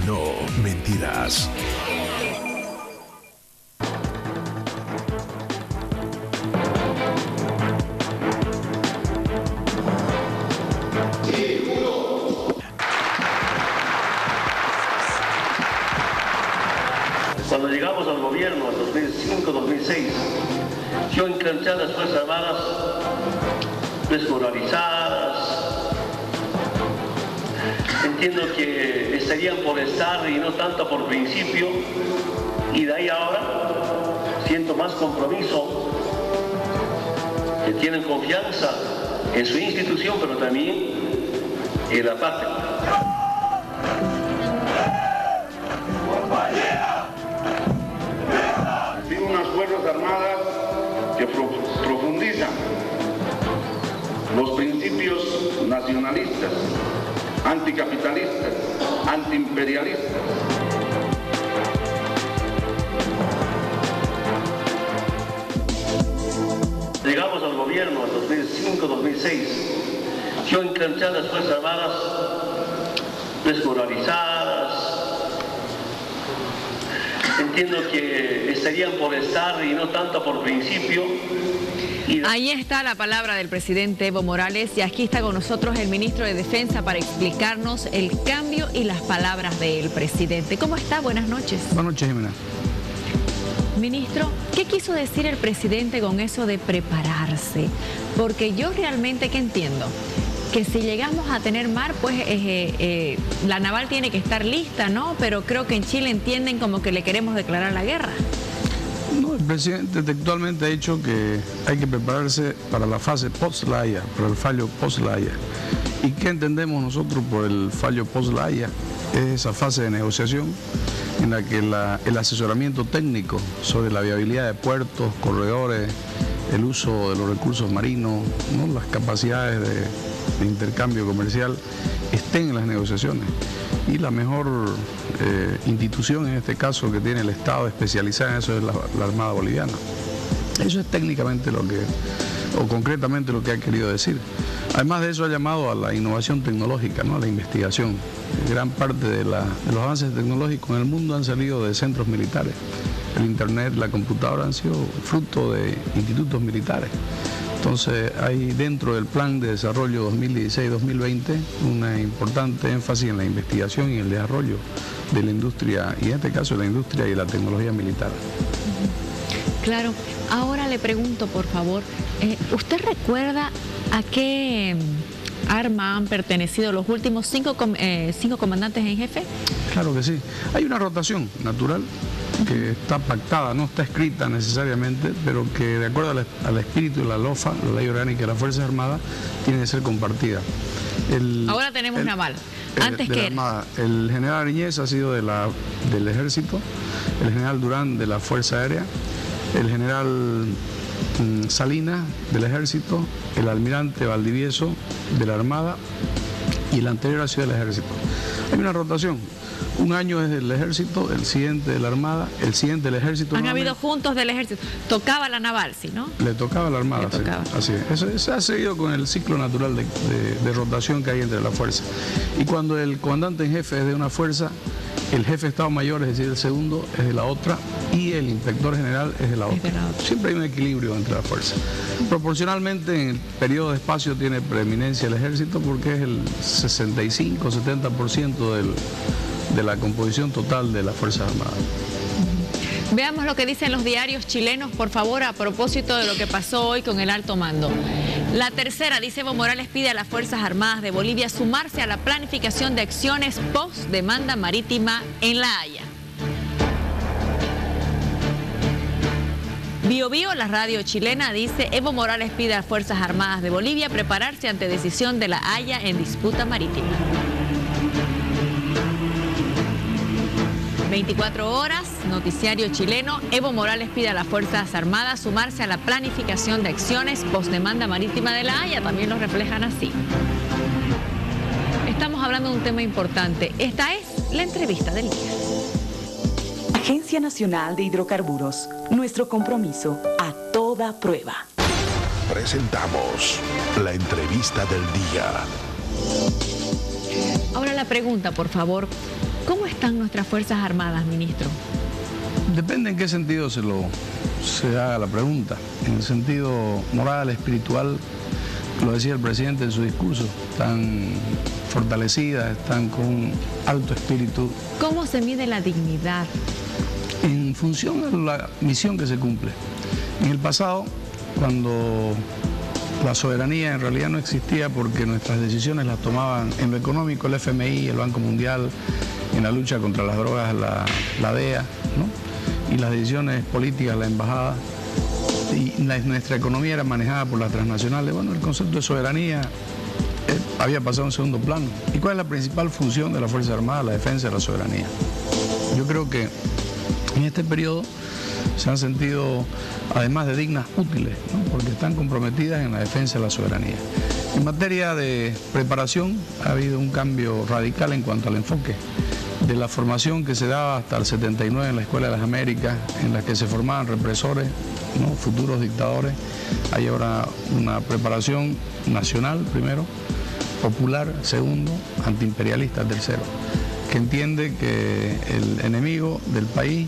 no mentirás. Cuando llegamos al gobierno en 2005-2006, yo encontré a las Fuerzas Armadas desmoralizadas. Entiendo que estarían por estar y no tanto por principio, y de ahí ahora siento más compromiso, que tienen confianza en su institución, pero también en la patria. Unas Fuerzas Armadas que profundizan los principios nacionalistas, anticapitalistas, antiimperialistas. Llegamos al gobierno en 2005-2006, yo encontré a las Fuerzas Armadas desmoralizadas. Entiendo que estarían por estar y no tanto por principio. Ahí está la palabra del presidente Evo Morales, y aquí está con nosotros el ministro de Defensa para explicarnos el cambio y las palabras del presidente. ¿Cómo está? Buenas noches. Buenas noches, Jimena. Ministro, ¿qué quiso decir el presidente con eso de prepararse? Porque yo realmente que entiendo que si llegamos a tener mar, pues la naval tiene que estar lista, ¿no? Pero creo que en Chile entienden como que le queremos declarar la guerra. No, el presidente textualmente ha dicho que hay que prepararse para la fase post-La Haya, para el fallo post-La Haya. ¿Y qué entendemos nosotros por el fallo post-La Haya? Es esa fase de negociación en la que el asesoramiento técnico sobre la viabilidad de puertos, corredores, el uso de los recursos marinos, ¿no?, las capacidades de intercambio comercial estén en las negociaciones. Y la mejor institución en este caso que tiene el Estado especializada en eso es la Armada Boliviana. Eso es técnicamente o concretamente lo que ha querido decir. Además de eso ha llamado a la innovación tecnológica, ¿no?, a la investigación. Gran parte de los avances tecnológicos en el mundo han salido de centros militares. El Internet, la computadora han sido fruto de institutos militares. Entonces hay dentro del plan de desarrollo 2016-2020 una importante énfasis en la investigación y el desarrollo de la industria, y en este caso la industria y la tecnología militar. Claro. Ahora le pregunto, por favor, ¿usted recuerda a qué arma han pertenecido los últimos cinco comandantes en jefe? Claro que sí. Hay una rotación natural que está pactada, no está escrita necesariamente, pero que de acuerdo al espíritu de la LOFA, la Ley Orgánica de las Fuerzas Armadas, tiene que ser compartida. Ahora tenemos naval. Antes que el general Ariñez ha sido del Ejército, el general Durán de la Fuerza Aérea, el general Salinas del Ejército, el almirante Valdivieso de la Armada y el anterior ha sido del Ejército. Hay una rotación. Un año es del Ejército, el siguiente de la Armada, el siguiente del Ejército. Han habido juntos del Ejército. Tocaba la naval, ¿sí, no? Le tocaba a la Armada, sí. Así es. Eso se ha seguido con el ciclo natural de rotación que hay entre las fuerzas. Y cuando el comandante en jefe es de una fuerza, el jefe de Estado Mayor, es decir, el segundo, es de la otra, y el inspector general es de la otra. Siempre hay un equilibrio entre las fuerzas. Proporcionalmente, en el periodo de espacio tiene preeminencia el Ejército porque es el 65-70% de la composición total de las Fuerzas Armadas. Veamos lo que dicen los diarios chilenos, por favor, a propósito de lo que pasó hoy con el alto mando. La tercera, dice Evo Morales, pide a las Fuerzas Armadas de Bolivia sumarse a la planificación de acciones post-demanda marítima en La Haya. Bio Bio, la radio chilena, dice: Evo Morales pide a las Fuerzas Armadas de Bolivia prepararse ante decisión de La Haya en disputa marítima. 24 horas, noticiario chileno. Evo Morales pide a las Fuerzas Armadas sumarse a la planificación de acciones post-demanda marítima de La Haya. También lo reflejan así. Estamos hablando de un tema importante. Esta es la entrevista del día. Agencia Nacional de Hidrocarburos. Nuestro compromiso a toda prueba. Presentamos la entrevista del día. Ahora la pregunta, por favor. ¿Cómo están nuestras Fuerzas Armadas, ministro? Depende en qué sentido se haga la pregunta. En el sentido moral, espiritual, lo decía el presidente en su discurso, están fortalecidas, están con un alto espíritu. ¿Cómo se mide la dignidad? En función de la misión que se cumple. En el pasado, cuando la soberanía en realidad no existía porque nuestras decisiones las tomaban en lo económico el FMI, el Banco Mundial, en la lucha contra las drogas la DEA, ¿no? Y las decisiones políticas la embajada, y nuestra economía era manejada por las transnacionales. Bueno, el concepto de soberanía había pasado a un segundo plano. ¿Y cuál es la principal función de las Fuerzas Armadas? La defensa de la soberanía. Yo creo que en este periodo se han sentido, además de dignas, útiles, ¿no? Porque están comprometidas en la defensa de la soberanía. En materia de preparación ha habido un cambio radical en cuanto al enfoque. De la formación que se daba hasta el 79 en la Escuela de las Américas, en la que se formaban represores, ¿no? Futuros dictadores, hay ahora una preparación nacional, primero, popular, segundo, antiimperialista, tercero, que entiende que el enemigo del país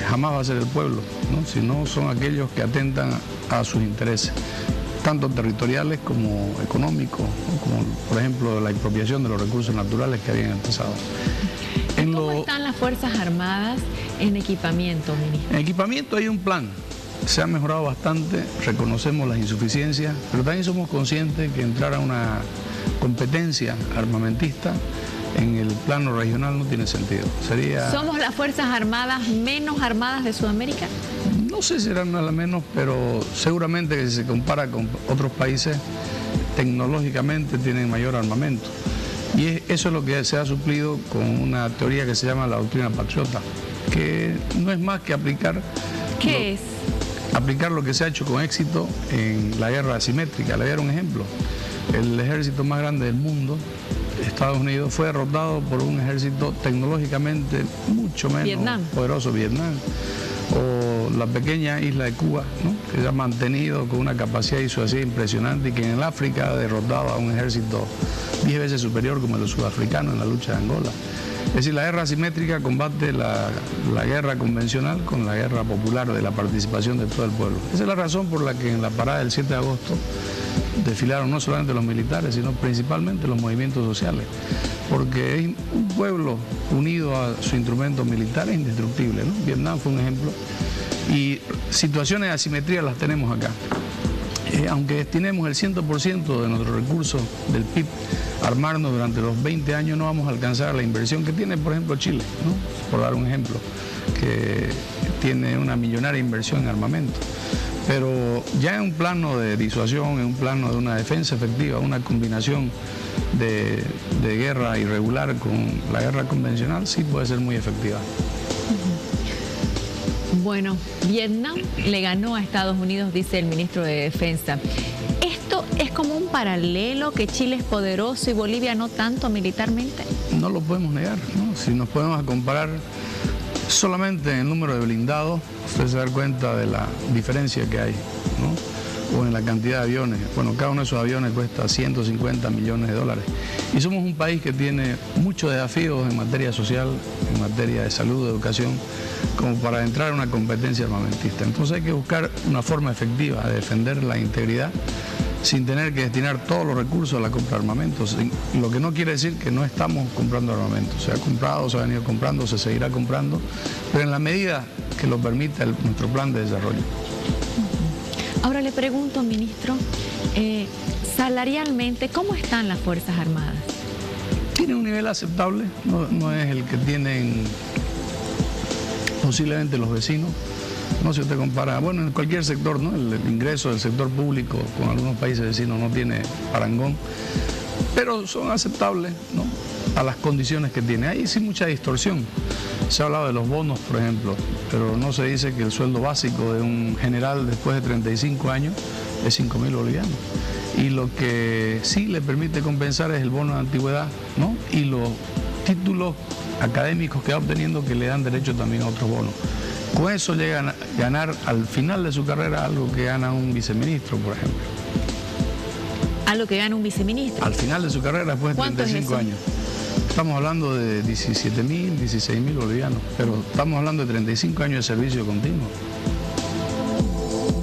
jamás va a ser el pueblo, ¿no? Sino son aquellos que atentan a sus intereses, tanto territoriales como económicos, ¿no? Como por ejemplo la expropiación de los recursos naturales que habían empezado. ¿Cómo están las Fuerzas Armadas en equipamiento, ministro? En equipamiento hay un plan, se ha mejorado bastante, reconocemos las insuficiencias, pero también somos conscientes que entrar a una competencia armamentista en el plano regional no tiene sentido. ¿Somos las Fuerzas Armadas menos armadas de Sudamérica? No sé si serán las menos, pero seguramente que si se compara con otros países, tecnológicamente tienen mayor armamento. Y eso es lo que se ha suplido con una teoría que se llama la doctrina patriota, que no es más que aplicar... ¿Qué es? Aplicar lo que se ha hecho con éxito en la guerra asimétrica. Le voy a dar un ejemplo. El ejército más grande del mundo, Estados Unidos, fue derrotado por un ejército tecnológicamente mucho menos poderoso, Vietnam, o la pequeña isla de Cuba, ¿no? Que se ha mantenido con una capacidad disuasiva impresionante y que en el África ha derrotado a un ejército 10 veces superior como el sudafricano en la lucha de Angola. Es decir, la guerra asimétrica combate la guerra convencional con la guerra popular de la participación de todo el pueblo. Esa es la razón por la que en la parada del 7 de agosto desfilaron no solamente los militares, sino principalmente los movimientos sociales, porque es un pueblo unido a su instrumento militar es indestructible, ¿no? Vietnam fue un ejemplo, y situaciones de asimetría las tenemos acá. Aunque destinemos el 100% de nuestros recursos del PIB a armarnos durante los 20 años, no vamos a alcanzar la inversión que tiene, por ejemplo, Chile, ¿no? Por dar un ejemplo, que tiene una millonaria inversión en armamento. Pero ya en un plano de disuasión, en un plano de una defensa efectiva, una combinación de guerra irregular con la guerra convencional, sí puede ser muy efectiva. Bueno, Vietnam le ganó a Estados Unidos, dice el ministro de Defensa. ¿Esto es como un paralelo, que Chile es poderoso y Bolivia no tanto militarmente? No lo podemos negar, ¿no? Si nos podemos comparar solamente en el número de blindados, usted se da cuenta de la diferencia que hay, ¿no? O en la cantidad de aviones. Bueno, cada uno de esos aviones cuesta 150 millones de dólares. Y somos un país que tiene muchos desafíos en materia social, en materia de salud, de educación, como para entrar en una competencia armamentista. Entonces hay que buscar una forma efectiva de defender la integridad sin tener que destinar todos los recursos a la compra de armamentos. Lo que no quiere decir que no estamos comprando armamentos. Se ha comprado, se ha venido comprando, se seguirá comprando, pero en la medida que lo permita nuestro plan de desarrollo. Ahora le pregunto, ministro, salarialmente, ¿cómo están las Fuerzas Armadas? Tiene un nivel aceptable, no es el que tienen posiblemente los vecinos. No, si usted compara, bueno, en cualquier sector, ¿no? El ingreso del sector público con algunos países vecinos no tiene parangón, pero son aceptables, ¿no? A las condiciones que tiene. Hay sí mucha distorsión. Se ha hablado de los bonos, por ejemplo, pero no se dice que el sueldo básico de un general después de 35 años es 5.000 bolivianos. Y lo que sí le permite compensar es el bono de antigüedad, ¿no? Y los títulos académicos que va obteniendo que le dan derecho también a otros bonos. Con eso llegan a ganar al final de su carrera algo que gana un viceministro, por ejemplo. ¿Algo que gana un viceministro? Al final de su carrera, después de 35 años. Estamos hablando de 17.000, 16.000 bolivianos, pero estamos hablando de 35 años de servicio continuo.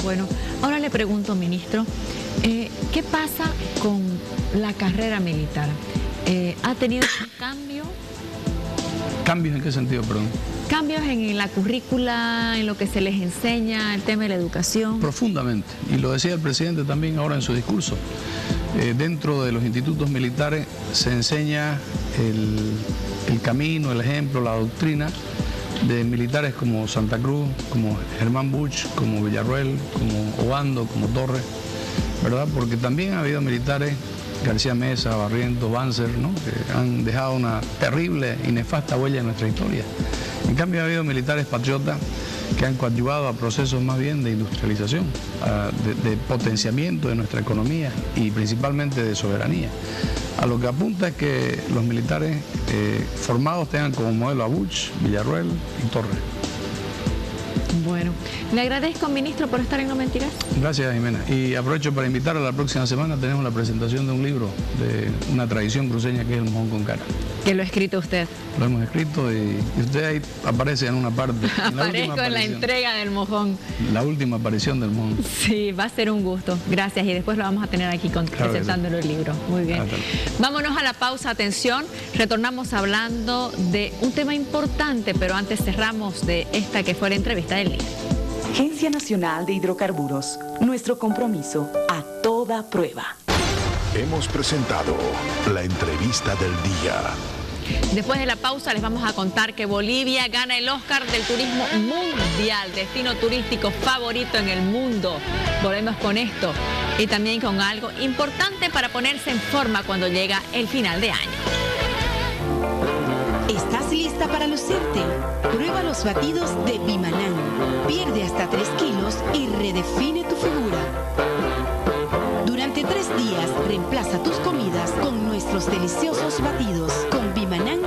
Bueno, ahora le pregunto, ministro, ¿qué pasa con la carrera militar? ¿Ha tenido un cambio? ¿Cambios en qué sentido, perdón? Cambios en la currícula, en lo que se les enseña, el tema de la educación. Profundamente, y lo decía el presidente también ahora en su discurso. Dentro de los institutos militares se enseña el camino, el ejemplo, la doctrina de militares como Santa Cruz, como Germán Busch, como Villarruel, como Obando, como Torres, ¿verdad? Porque también ha habido militares, García Mesa, Barrientos, Banzer, ¿no?, que han dejado una terrible y nefasta huella en nuestra historia. En cambio ha habido militares patriotas que han coadyuvado a procesos más bien de industrialización, de potenciamiento de nuestra economía y principalmente de soberanía. A lo que apunta es que los militares formados tengan como modelo a Busch, Villarruel y Torres. Bueno, le agradezco, ministro, por estar en No Mentirás. Gracias, Jimena. Y aprovecho para invitarla la próxima semana. Tenemos la presentación de un libro de una tradición cruceña que es el mojón con cara. Que lo ha escrito usted. Lo hemos escrito y usted ahí aparece en una parte. Aparezco en la entrega del mojón. La última aparición del mojón. Sí, va a ser un gusto. Gracias. Y después lo vamos a tener aquí presentándolo el libro. Muy bien. Vámonos a la pausa. Atención. Retornamos hablando de un tema importante, pero antes cerramos de esta que fue la entrevista del día. Agencia Nacional de Hidrocarburos. Nuestro compromiso a toda prueba. Hemos presentado la entrevista del día. Después de la pausa les vamos a contar que Bolivia gana el Oscar del turismo mundial, destino turístico favorito en el mundo. Volvemos con esto y también con algo importante para ponerse en forma cuando llega el final de año. ¿Estás lista para lucirte? Prueba los batidos de Bimanán. Pierde hasta 3 kilos y redefine tu figura. Durante 3 días reemplaza tus comidas con nuestros deliciosos batidos. Con Bimanán